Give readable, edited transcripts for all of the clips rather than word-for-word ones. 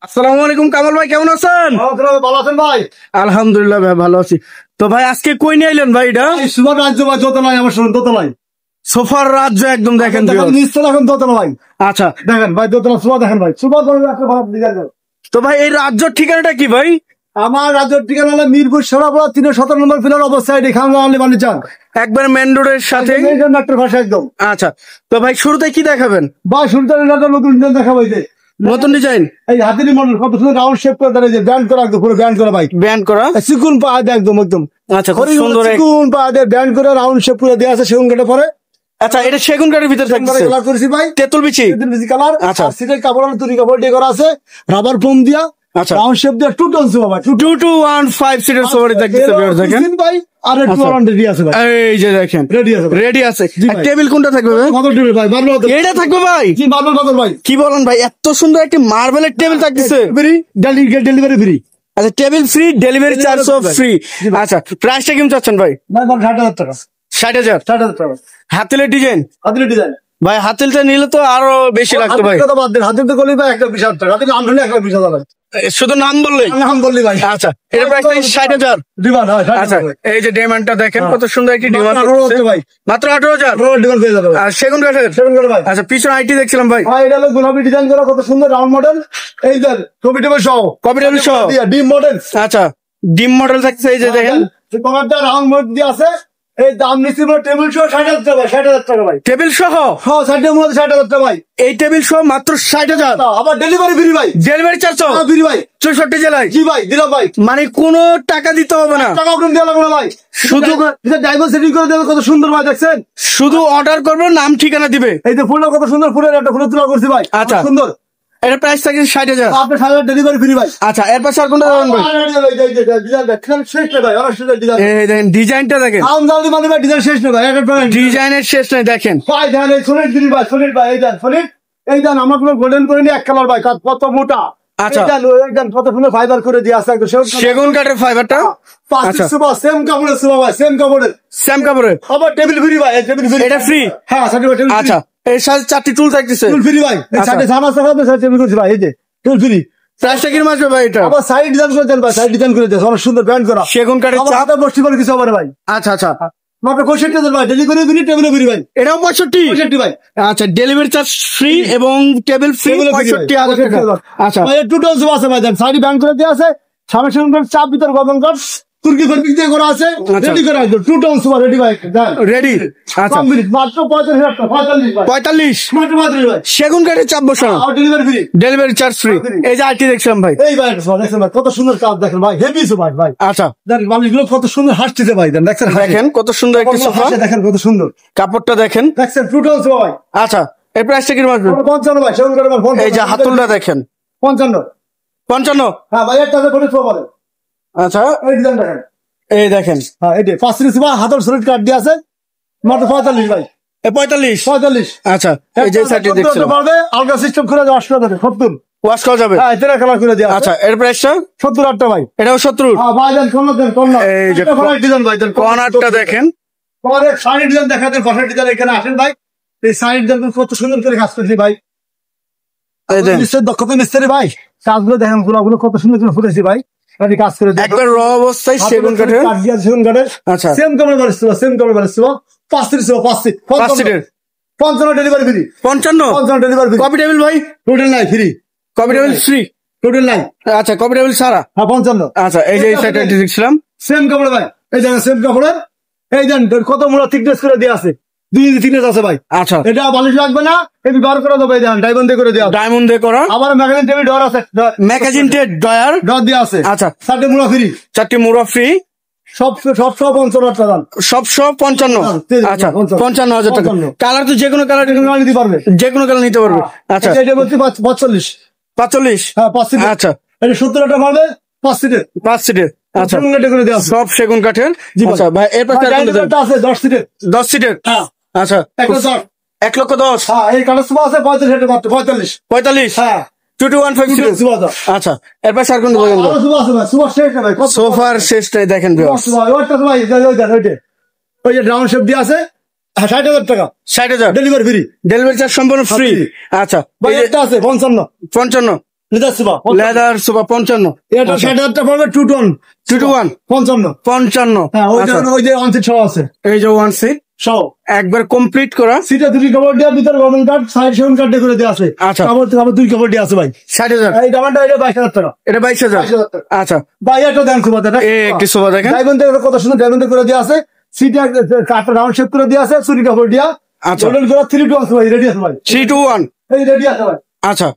আসসালামু আলাইকুম কামাল ভাই, কেমন আছেন? ভালো আছেন ভাই? আলহামদুলিল্লাহ ভাই, ভালো আছি। তো ভাই আজকে কই নিয়ে আইলেন ভাই? এটা সুপার রাজ্য ভাই, দোতলায় আমার শুনুন, দোতলায় সোফার রাজ্য একদম দেখেন নিশ্চয় এখন দোতলা ভাই। আচ্ছা দেখেন ভাই, দোতলা সুপার দেখেন ভাই, সুপার ডিজাইন। তো ভাই এই রাজ্যের ঠিকানাটা কি ভাই? আমার রাজ্যের ঠিকানা হলো মিরপুর সরাপুরা 317 নম্বর ফিলার অবস্থায় খামলা বাণী চান, একবার মেন রোডের সাথে মেট্রোর ভাষা একদম। আচ্ছা, তো ভাই শুরুতে কি দেখাবেন? ভাই সুলতানের রাজা নতুন ডিজাইন দেখাবো। এই যে নতুন ডিজাইন, এই হাতির মডেল কত সুন্দর রাউন্ড শেপ করে দাঁড়িয়ে ব্যান্ড করা, একদম পুরো ব্যান্ড করা ভাই, ব্যান্ড করা চিকুন পা দেয় একদম একদম। আচ্ছা, খুব সুন্দর চিকুন পা দেয় ব্যান্ড করে রাউন্ড শেপ করে দেওয়া আছে সেগুন কেটে পরে। আচ্ছা, এটা সেগুন কাঠের ভিতরে থাকছে, কালার করেছি ভাই, তেঁতুল বিচি কালার। আচ্ছা, সিটের কাপড় তুরি কাপড় দিয়ে করা আছে, রাবার ফোম দিয়া। আচ্ছা, রাউন্ড শেপ দিয়ে 2 টন সোফা ভাই, 2215 সিটের সোফা থাকছে দেখেন ভাই। আর একটু রেডি আছে ভাই, এই যে দেখেন রেডি আছে। আর টেবিল কোনটা থাকবে ভাই? কত টেবিল ভাই? মার্বেল এটা থাকবে ভাই? জি মার্বেল কত ভাই? কি বলেন ভাই, এত সুন্দর একটি মার্বেলের টেবিল থাকতেছে। Delivery free. আচ্ছা, table free, delivery charge free. আচ্ছা, প্রাইসটা কেমন চাচ্ছেন ভাই? ভাই 60,000 টাকা। 60,000? 60,000 টাকা হাতিলের ডিজাইন, হাতির ডিজাইন ভাই হাতিলটা নিলে তো আরো বেশি লাগতো ভাই। হাতির তো গলি ভাই 120,000 টাকা, হাতির নাম হলে 120,000 টাকা। শুধু নাম বললেই? নাম বললি ভাই। আচ্ছা, এটা প্রাইস 60,000। ডিমান্ড হয়। আচ্ছা, এই যে ডিমান্ডটা দেখেন কত সুন্দর একটি ডিমান্ড ভাই, মাত্র 18,000 ডিমান্ড পেয়ে যাবে। আর সেগুন কাঠের। সেভেন করে ভাই। আচ্ছা, পিছনে আইটি দেখছিলাম ভাই, ভাই এটা হলো গোলাপি ডিজাইন করা, কত সুন্দর রাউন্ড মডেল। এই যে কপি টেবিল সহ, কপি টেবিল সহ ডিম মডেল। আচ্ছা, ডিম মডেল থাকছে, এই যে দেখেন কমারটা রাউন্ড মডেল দিয়ে আছে। এই দাম নিচ্ছি টেবিল সহ 60,000 টাকা ভাই, 60,000 টাকা ভাই। টেবিল সহ? হ্যাঁ, 60,000 টাকা ভাই। এই টেবিল সহ মাত্র 60,000। আবার ডেলিভারি ফ্রি ভাই, ডেলিভারি চার্জ ফ্রি ভাই, 64 জেলায়। জি ভাই, দিলাম ভাই। মানে কোনো টাকা দিতে হবে না, টাকা আপনার দেওয়া লাগবে না ভাই, শুধু ড্রাইভার সেটিং করে দেবে। কত সুন্দর ভাই দেখছেন, শুধু অর্ডার করবে, নাম ঠিকানা দিবে। এই যে ফুলটা কত সুন্দর, ফুলের একটা ফুলের তুলা করছি ভাই। আচ্ছা, সুন্দর। এটা প্রাইস থাকে 60,000। আপনার 60,000 ডেলিভারি ফ্রি ভাই। আচ্ছা, এরপর স্যার কোনটা দেবেন ভাই? এই দেখেন ডিজাইনটা দেখেন, ডিজাইন শেষ নেই ভাই, ডিজাইনের শেষ নেই দেখেন। ভাই ধ্যান এই সলিড দিন ভাই, সলিড ভাই, এই দেন সলিড। এই দেন আমরা কোনো গোল্ডেন করে নি, এক কালার ভাই, কত মোটা। আচ্ছা, একদম কত সুন্দর ফাইবার করে দিয়ে আসছে, একদম সেগুন কাঠের ফাইবারটা। আচ্ছা, সেম কাপড়ের সুবা ভাই, সেম কাপড়ের, সেম কাপড়ের। আবার টেবিল ফ্রি ভাই, টেবিল ফ্রি। এটা ফ্রি? হ্যাঁ, টেবিল। আচ্ছা, এর সাথে 4টি টুল থাকতেছে, টুল ফ্রি ভাই। এই সাথে জামা সাথে টেবিল করছি ভাই, এই যে টুল ফ্রি। প্রাইসটা কিরকম আসবে ভাই এটা? আবার সাইড ডিজাইন করে দেন ভাই, সাইড ডিজাইন করে দেন, অনেক সুন্দর ব্যান্ড করা সেগুন কাঠের চাপ, হাতে বসতে পারে কিছু হবে না ভাই। আচ্ছা আচ্ছা, মাত্র 65 ভাই, ডেলিভারি ফ্রি, টেবিল ফ্রি ভাই। এটাও 65 ভাই। আচ্ছা, ডেলিভারি চার্জ ফ্রি এবং টেবিল ফ্রি, 65,000 টাকা। আচ্ছা ভাই, টু টন আছে ভাই, দেন সাইড ব্যান্ড করে দেওয়া আছে, সামনে সামনে চাপ ভিতর গবন কাট তুর্কি ফেরকি দিয়ে করা আছে, রেডি করা আছে, 2 টন সুপার রেডি ভাই, দেন রেডি। আচ্ছা, কমপ্লিট, মাত্র 45,000 টাকা, 45 ভাই, 45 মাত্র 45 ভাই। সেগুন কাঠের চাপ বসানো, আর delivery free, delivery charge free. এই যে আইটি দেখছিলাম ভাই, এই ভাই দেখেন ভাই, কত সুন্দর কাজ দেখেন ভাই, হেভি সুপার ভাই। আচ্ছা, দেন মানুষগুলো কত সুন্দর হাসতেছে ভাই, দেন দেখেন, দেখেন কত সুন্দর একটি সোফা, দেখেন কত সুন্দর কাপড়টা দেখেন, দেখছেন 2 টন সুপার ভাই। আচ্ছা, এর প্রাইসটা কিরকম আসবে? 55 ভাই, সেগুন কাঠের 55। এই যে হাতুলটা দেখেন, 55। 55। হ্যাঁ ভাই, একটা করে সুপার বলে। আচ্ছা, এই ডিজাইন দেখেন, এই দেখেন, হ্যাঁ এই যে 5 সিরিজ সুপার, হাতের সলিড কাট দিয়ে আছে, মাত্র 45 ভাই, 45। 45। আচ্ছা, এই যে সাইডে দেখছিলাম, পারবে আলগা সিস্টেম করে দেওয়া 70। ওয়াশ করা যাবে। হ্যাঁ, এটা কালার করে দেওয়া। আচ্ছা, এর প্রাইসটা 70 টাকা ভাই। এটাও 70। হ্যাঁ ভাই, দেন কোন দেন কোন না, এই যে ডিজাইন ভাই, দেন কর্নারটা দেখেন, পরে সাইড ডিজাইন দেখাতেন, পাশের ডিজাইন এখানে আসেন ভাই। এই সাইড ডিজাইন কত সুন্দর করে কাজ করছি ভাই, এই দেন নিশ্চয় দক্ষতা মিস্ত্রি ভাই, কাজগুলো দেখেন, গুলো কত সুন্দর করে ফুটেছি ভাই, কাজ করে একবার র অবস্থায় সেগুন কাঠের। কাট দিয়া সেগুন কাঠের। আচ্ছা, সেম কাপড় বানিয়েছিল, সেম কাপড় বানিয়েছিল, 5 সিরিজ 5 সিট, 5 সিটের 55 delivery free, 55 delivery free, copy table ভাই, টোটাল নাই free, copy table free, total নাই। আচ্ছা, কপি টেবিল সারা। হ্যাঁ 55। আচ্ছা, এই যে এই সাইডটা দেখছিলাম, সেম কাপড় ভাই, এই দেখেন সেম কাপড়ের, এই দেন কত মোড়া থিকনেস করে দেওয়া আছে, 2 ইঞ্চি থিকনেস আছে ভাই। আচ্ছা, এটা বালিশ লাগবে না, এমনি বার করে দেবো, এই দেন ডায়মন্ড দিয়ে করে দেওয়া, ডায়মন্ড দিয়ে করা, আবার ম্যাগাজিন টেবিল ডর আছে, ম্যাগাজিন টেড ডয়ার ডর দেওয়া আছে। আচ্ছা, 4টে মোড়া ফ্রি, 4টি মুড়া ফ্রি, সব 55 টাকা দাম, সব 55। আচ্ছা, 55,000 টাকা। কালার তো যে কোনো কালার নিতে পারবে, যে কোনো কালার নিতে পারবে। আচ্ছা, এটা বলছি 45। 45। হ্যাঁ 5 সিট। আচ্ছা, এটা 70 টাকা মারবে 5 সিটের, 5 সিটের। আচ্ছা, করে দেওয়া আছে, সব সেগুন কাঠের। আচ্ছা ভাই, এর পাশে আছে 10 সিটের, 10 সিটের। হ্যাঁ আচ্ছা, 1,10,000। হ্যাঁ, এই কালার সুবা আছে 45 মাত্র, 45। 45। হ্যাঁ, 2215 সিটের। আচ্ছা, এর পাশে আর কোন দোকান? সুবা আছে ভাই, সুবা শেষ না ভাই, সোফার শেষটাই দেখেন ভিউয়ার্স, ওইটা ভাই, ওই যে রাউন্ড শেপ দিয়ে আছে, 60,000 টাকা, 60,000 ডেলিভারি ফ্রি, ডেলিভারি চার্জ সম্পূর্ণ ফ্রি। আচ্ছা, ভাই এটা আছে 55। 55। Leather sofa leather sofa 55। এটা 60,000 টাকা পড়বে 2 টন 2 to 1 55। 55। হ্যাঁ ওই যে অনসিট সহ আছে, এই যে 1 সিট সহ একবার কমপ্লিট করা। সিটে 2 কাপড় দেওয়া, ভিতরে গভর্নমেন্ট কার্ড, সাইড সেগুন কার্ড করে দেওয়া আছে। আচ্ছা। কাপড় 2 কাপড় দেওয়া আছে ভাই। 60,000। এই ডাবলটা এটা 22,000 টাকা। এটা 22,000। 22,000 টাকা। আচ্ছা ভাই এটা দেন সোফা এটা একটি সোফা দেখেন, ডায়মন্ড কত সুন্দর ডায়মন্ড করে দেওয়া আছে। সিটে কাঠটা রাউন্ড শেপ করে দেওয়া আছে, চুরি কাপড় দেওয়া। আচ্ছা। গোল্ডেন করা 3 টু আছে ভাই, রেডি আছে ভাই। 3 to 1। এই রেডি আছে ভাই, আচ্ছা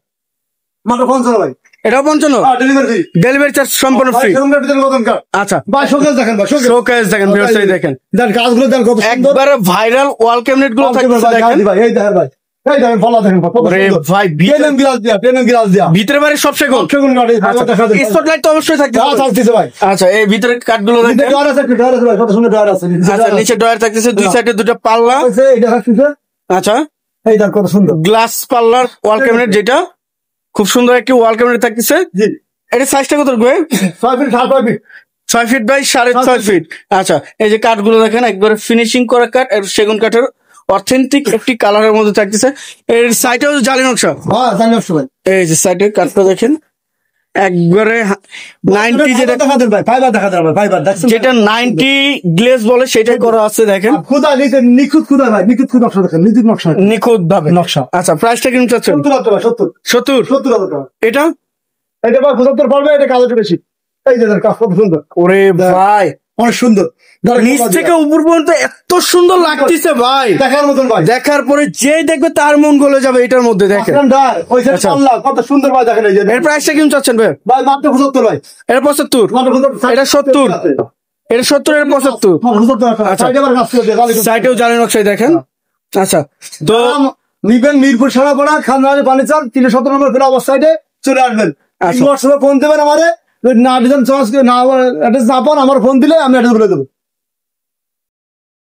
মাত্র 55 ভাই। এটাও 55। ডেলিভারি ফ্রি, ডেলিভারি চার্জ সম্পূর্ণ ফ্রি। সেগুন কার্ড ভিতরে গভর্নমেন্ট কার্ড। আচ্ছা ভাই শোকেস দেখেন ভাই, শোকেস দেখেন, ভিউয়ার্স এই দেখেন, দেন কাজগুলো দেন কত সুন্দর। একবারে ভাইরাল ওয়াল ক্যাবিনেট গুলো থাকছে দেখেন ভাই এই দেখেন ভাই, এই দেখেন ফলা দেখেন কত ওরে সুন্দর ভাই, টেনএম গ্লাস দেয়া, টেনএম গ্লাস দেয়া, ভিতরে বাড়ি সব সেগুন। সেগুন কার্ড এই আচ্ছা, দেখা দেন। স্পটলাইট তো অবশ্যই থাকছে। থাকতেছে ভাই। আচ্ছা এই ভিতরে কাঠগুলো দেখেন। ডয়ার আছে, ডয়ার আছে ভাই, কত সুন্দর ডয়ার আছে। আচ্ছা নিচে ডয়ার থাকতেছে, দুই সাইডে দুটো পাল্লা। এইটা থাকতেছে, আচ্ছা এই দেখ কত সুন্দর গ্লাস পাল্লার ওয়াল ক্যাবিনেট, যেটা খুব সুন্দর একটি ওয়াল ক্যাবিনেট থাকতেছে। জি। এটা সাইজটা কত গো? 6 feet 6 feet 6 feet by 6.5 feet. আচ্ছা এই যে কাঠগুলো দেখেন, একবারে ফিনিশিং করা কাঠ, আর সেগুন কাঠের অথেন্টিক একটি কালারের মধ্যে থাকতেছে। এর সাইডেও জালি নকশা। হ্যাঁ জানি অবশ্য ভাই। এই যে সাইডের কাঠটা দেখেন, একবারে 90 যেটা দেখা দেন ভাই, ফাইবার দেখা দেন ভাই, ফাইবার দেখছেন যেটা 90 গ্লেজ বলে সেটাই করা আছে দেখেন, খুদা নিচে নিখুঁত খুদা ভাই, নিখুঁত খুদ নকশা দেখেন, নিখুঁত নকশা, নিখুঁত ভাবে নকশা। আচ্ছা প্রাইসটা কিরকম চাচ্ছেন? 70,000 টাকা, 70। 70,000 টাকা। এটা এটা ভাই 75 পড়বে, এটা কাজ একটু বেশি। এই যে দেখেন কাজ কত সুন্দর, ওরে ভাই অনেক সুন্দর। নিচ থেকে উপর পর্যন্ত এত সুন্দর লাগতেছে ভাই, দেখার মতন ভাই। দেখার পরে যে দেখবে তার মন গলে যাবে এটার মধ্যে দেখেন। ডার ওই যে আচ্ছা। পাল্লা কত সুন্দর ভাই, দেখেন এই যে এর প্রাইসটা কিরকম চাচ্ছেন ভাই? ভাই মাত্র 75 ভাই, এটা 75। মাত্র 75। এটা 70। এটা 70, এর 75। আচ্ছা। সাইডে আবার কাজ করে দেয়, সাইডেও জালি নকশায় দেখেন। আচ্ছা তো নিবেন মিরপুর সারাপাড়া খানরানি পানিচাল 317 নম্বর ফেরা অবস্থায় চলে আসবেন। আচ্ছা। হোয়াটসঅ্যাপে ফোন দেবেন আমারে, যদি না ডিজাইন চয়েস না অ্যাড্রেস না পান আমার ফোন দিলে আমি অ্যাড্রেস বলে দেবো।